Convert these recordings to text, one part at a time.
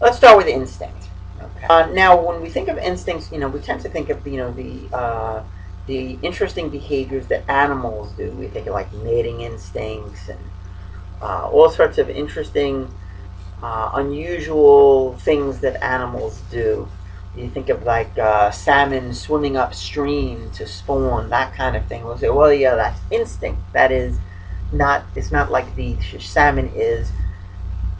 Let's start with instinct. Okay. Now, when we think of instincts, we tend to think of the interesting behaviors that animals do. We think of like mating instincts and all sorts of interesting, unusual things that animals do. You think of like salmon swimming upstream to spawn, that kind of thing. We'll say, well, yeah, that's instinct. That is not. It's not like the salmon is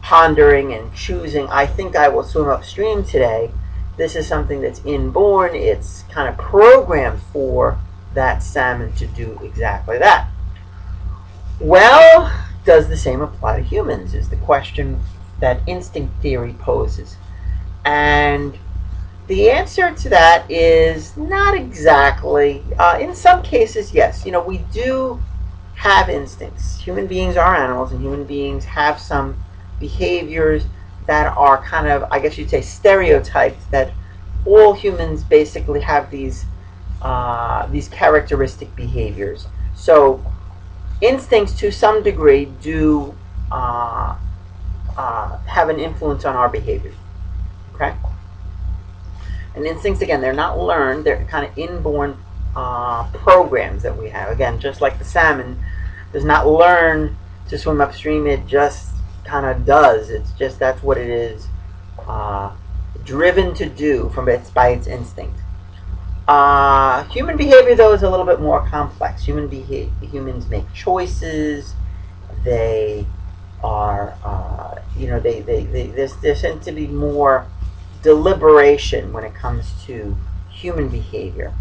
pondering and choosing, I think I will swim upstream today. This is something that's inborn. It's kind of programmed for that salmon to do exactly that. Well, does the same apply to humans, is the question that instinct theory poses. And the answer to that is not exactly. In some cases, yes. We do have instincts. Human beings are animals, and human beings have some behaviors that are kind of, I guess you'd say, stereotyped, that all humans basically have these characteristic behaviors. So instincts, to some degree, do have an influence on our behavior. Okay? And instincts, again, they're not learned. They're kind of inborn programs that we have. Again, just like the salmon does not learn to swim upstream, it just kind of does. It's just, that's what it is driven to do by its instinct. Human behavior, though, is a little bit more complex. Humans make choices. They are, there tends to be more deliberation when it comes to human behavior.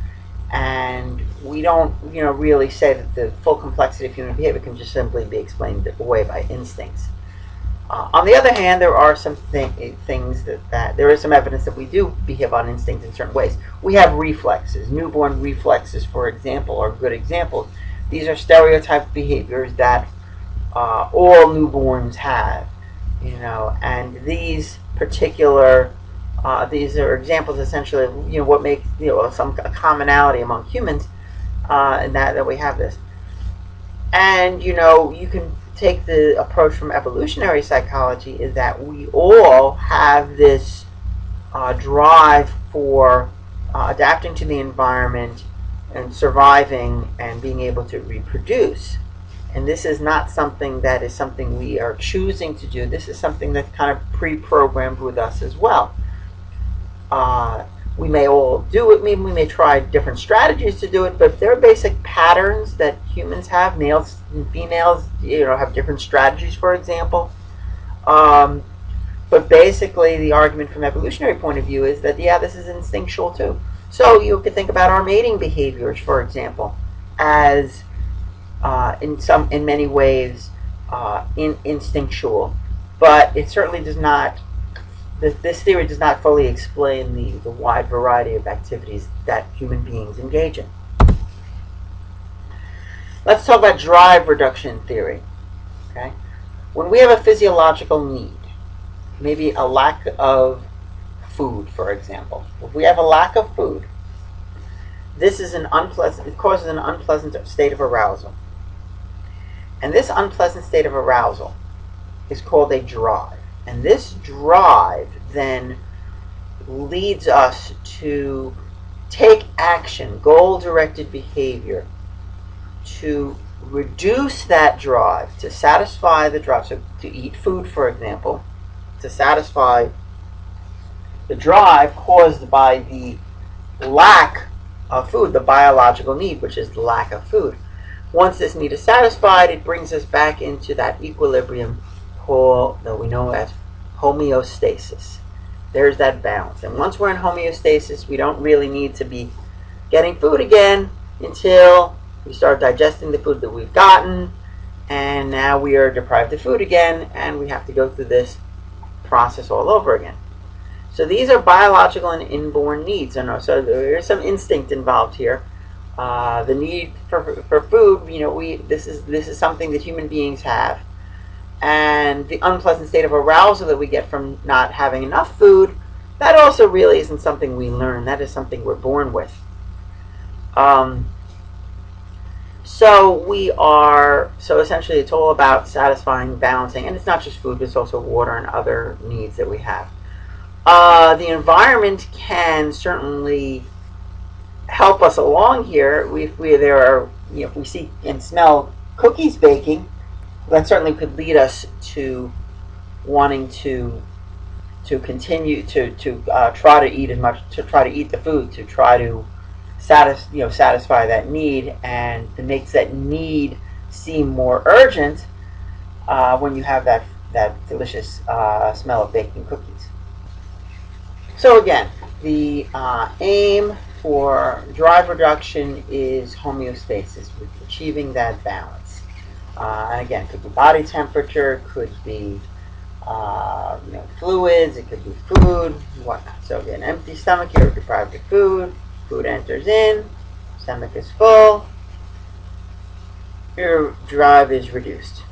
And we don't, really say that the full complexity of human behavior can just simply be explained away by instincts. On the other hand, there are some things that there is some evidence that we do behave on instinct in certain ways. We have reflexes. Newborn reflexes, for example, are good examples. These are stereotyped behaviors that all newborns have, and these particular these are examples, essentially, of what makes a commonality among humans, and that we have this. And you can take the approach from evolutionary psychology, is that we all have this drive for adapting to the environment and surviving and being able to reproduce. And this is not something that is something we are choosing to do. This is something that's kind of pre-programmed with us as well. We may all do it. We may try different strategies to do it, but there are basic patterns that humans have. Males and females, have different strategies, for example. But basically, the argument from evolutionary point of view is that, this is instinctual too. So you could think about our mating behaviors, for example, as in many ways instinctual, but it certainly does not. This theory does not fully explain the wide variety of activities that human beings engage in. Let's talk about drive reduction theory. Okay, when we have a physiological need, maybe a lack of food, for example. If we have a lack of food, this is it causes an unpleasant state of arousal. And this unpleasant state of arousal is called a drive. And this drive then leads us to take action, goal-directed behavior, to reduce that drive, to satisfy the drive. So to eat food, for example, to satisfy the drive caused by the lack of food, the biological need, which is the lack of food. Once this need is satisfied, it brings us back into that equilibrium that we know as homeostasis. There's that balance. And once we're in homeostasis, we don't really need to be getting food again until we start digesting the food that we've gotten, and now we are deprived of food again, and we have to go through this process all over again. So these are biological and inborn needs. So there is some instinct involved here. The need for food, this is something that human beings have. And the unpleasant state of arousal that we get from not having enough food, that also really isn't something we learn. That is something we're born with. So essentially it's all about satisfying, balancing, and it's not just food, it's also water and other needs that we have. The environment can certainly help us along here. If we see and smell cookies baking, that certainly could lead us to wanting to continue to try to eat as much, to try to eat the food, to try to satisfy that need, and it makes that need seem more urgent when you have that delicious smell of baking cookies. So again, the aim for drive reduction is homeostasis, achieving that balance. And again, it could be body temperature, could be fluids, it could be food, whatnot. So again, empty stomach, you're deprived of food, food enters in, stomach is full, your drive is reduced.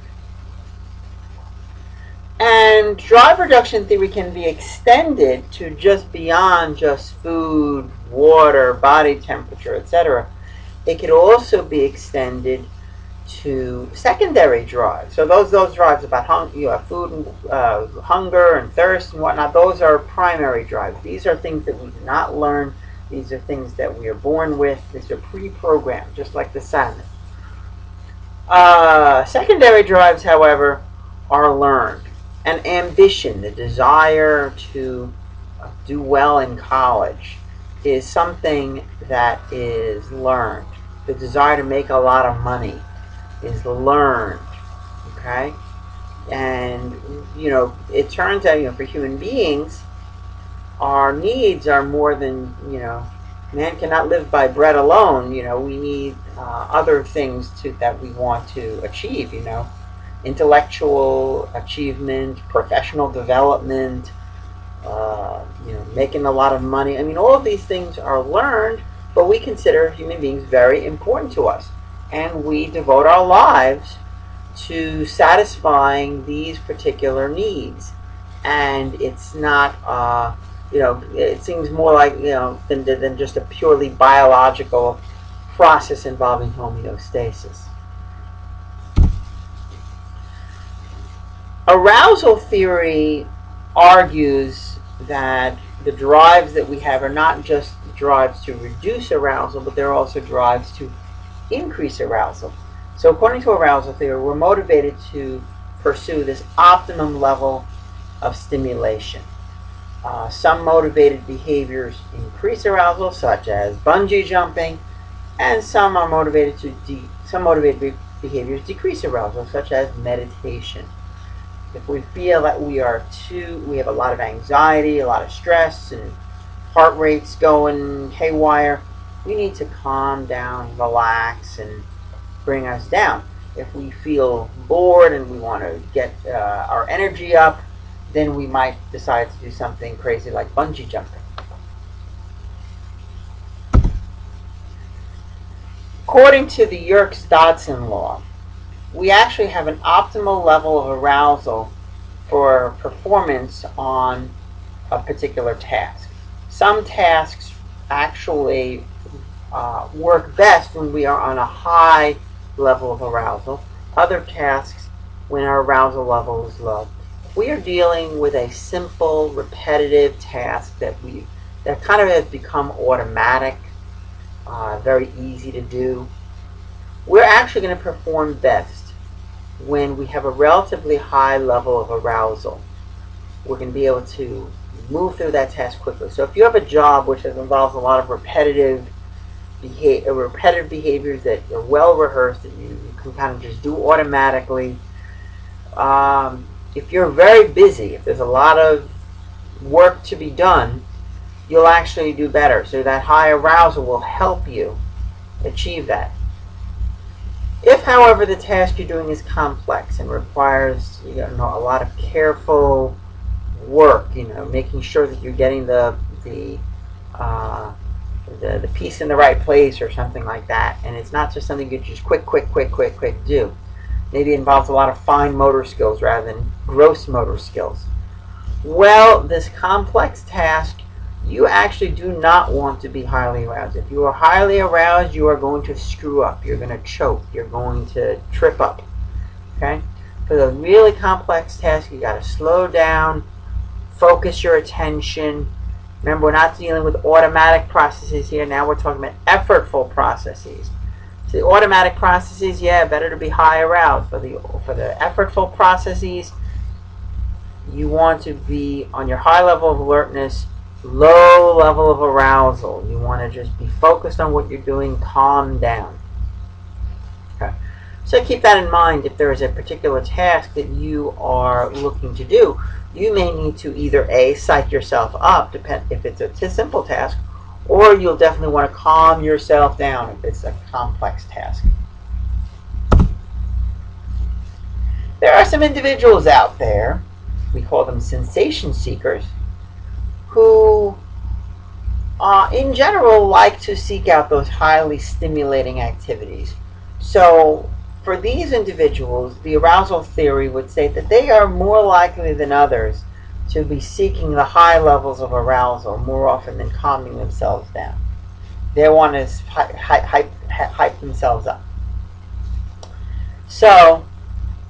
And drive reduction theory can be extended to just beyond just food, water, body temperature, etc. It could also be extended to secondary drives. So those drives about food, hunger and thirst and whatnot, those are primary drives. These are things that we do not learn. These are things that we are born with. These are pre-programmed, just like the salmon. Secondary drives, however, are learned. And ambition, the desire to do well in college, is something that is learned. The desire to make a lot of money is learned, okay? And, it turns out, for human beings, our needs are more than, man cannot live by bread alone. We need other things that we want to achieve, intellectual achievement, professional development, making a lot of money. All of these things are learned, but we consider human beings very important to us. And we devote our lives to satisfying these particular needs. And it's not, it seems more like, than just a purely biological process involving homeostasis. Arousal theory argues that the drives that we have are not just drives to reduce arousal, but they're also drives to increase arousal. So according to arousal theory, we're motivated to pursue this optimum level of stimulation. Some motivated behaviors increase arousal, such as bungee jumping, and some motivated behaviors decrease arousal, such as meditation. If we feel that we have a lot of anxiety, a lot of stress, and heart rate's going haywire, we need to calm down, relax, and bring us down. If we feel bored and we want to get our energy up, then we might decide to do something crazy like bungee jumping. According to the Yerkes-Dodson Law, we actually have an optimal level of arousal for performance on a particular task. Some tasks actually work best when we are on a high level of arousal. Other tasks when our arousal level is low. We are dealing with a simple, repetitive task that kind of has become automatic, very easy to do. We're actually going to perform best when we have a relatively high level of arousal. We're going to be able to move through that task quickly. So if you have a job which involves a lot of repetitive behaviors that are well rehearsed, that you can kind of just do automatically, if you're very busy, if there's a lot of work to be done, you'll actually do better. So that high arousal will help you achieve that. If, however, the task you're doing is complex and requires a lot of careful work, making sure that you're getting the piece in the right place or something like that, and it's not just something you just quick do. Maybe it involves a lot of fine motor skills rather than gross motor skills. Well, this complex task, you actually do not want to be highly aroused. If you are highly aroused, you are going to screw up. You're going to choke. You're going to trip up. Okay? For the really complex task, you got to slow down, focus your attention. Remember, we're not dealing with automatic processes here. Now we're talking about effortful processes. So the automatic processes, yeah, better to be high aroused. For the effortful processes, you want to be on your high level of alertness, low level of arousal. You want to just be focused on what you're doing, calm down. Okay. So keep that in mind. If there is a particular task that you are looking to do, you may need to either A, psych yourself up, if it's a simple task, or you'll definitely want to calm yourself down if it's a complex task. There are some individuals out there, we call them sensation seekers, who in general like to seek out those highly stimulating activities. So for these individuals, the arousal theory would say that they are more likely than others to be seeking the high levels of arousal more often than calming themselves down. They want to hype themselves up. So,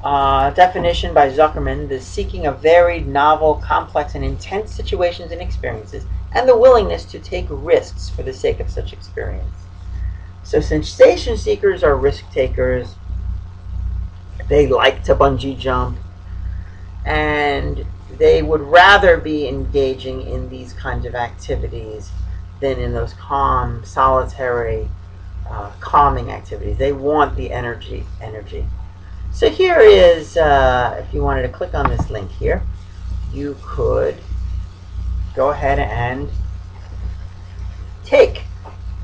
definition by Zuckerman: the seeking of varied, novel, complex, and intense situations and experiences, and the willingness to take risks for the sake of such experience. So sensation seekers are risk takers. They like to bungee jump, and they would rather be engaging in these kinds of activities than in those calm, solitary, calming activities. They want the energy. So here is, if you wanted to click on this link here, you could go ahead and take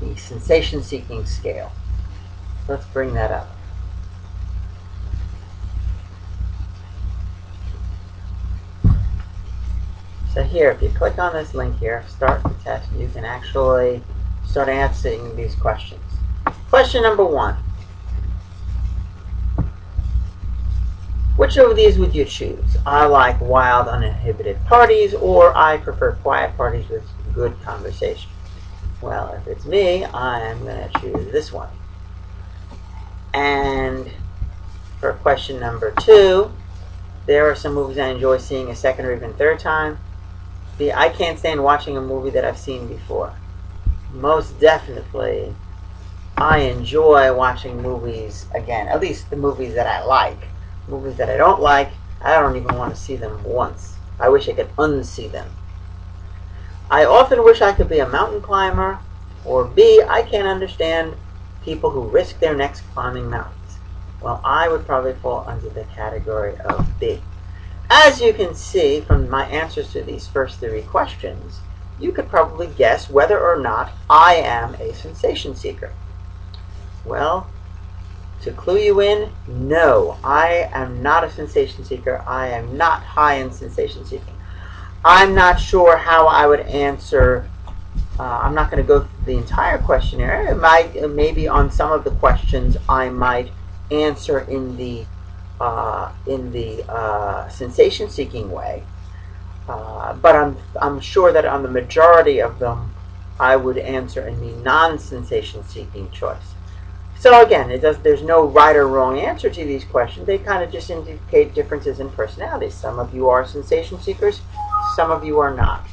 the sensation seeking scale. Let's bring that up. So here, if you click on this link here, start the test, you can actually start answering these questions. Question number 1. Which of these would you choose? I like wild, uninhibited parties, or I prefer quiet parties with good conversation. Well, if it's me, I am going to choose this one. And for question number 2, there are some movies I enjoy seeing a second or even third time. I can't stand watching a movie that I've seen before. Most definitely, I enjoy watching movies again, at least the movies that I like. Movies that I don't like, I don't even want to see them once. I wish I could unsee them. I often wish I could be a mountain climber, or B, I can't understand people who risk their necks climbing mountains. Well, I would probably fall under the category of B. As you can see from my answers to these first 3 questions, you could probably guess whether or not I am a sensation seeker. Well, to clue you in, no, I am not a sensation seeker. I am not high in sensation seeking. I'm not sure how I would answer. I'm not going to go through the entire questionnaire. Maybe on some of the questions I might answer in the sensation seeking way, but I'm sure that on the majority of them I would answer in the non-sensation seeking choice. So again, there's no right or wrong answer to these questions. They kind of just indicate differences in personalities. Some of you are sensation seekers, some of you are not.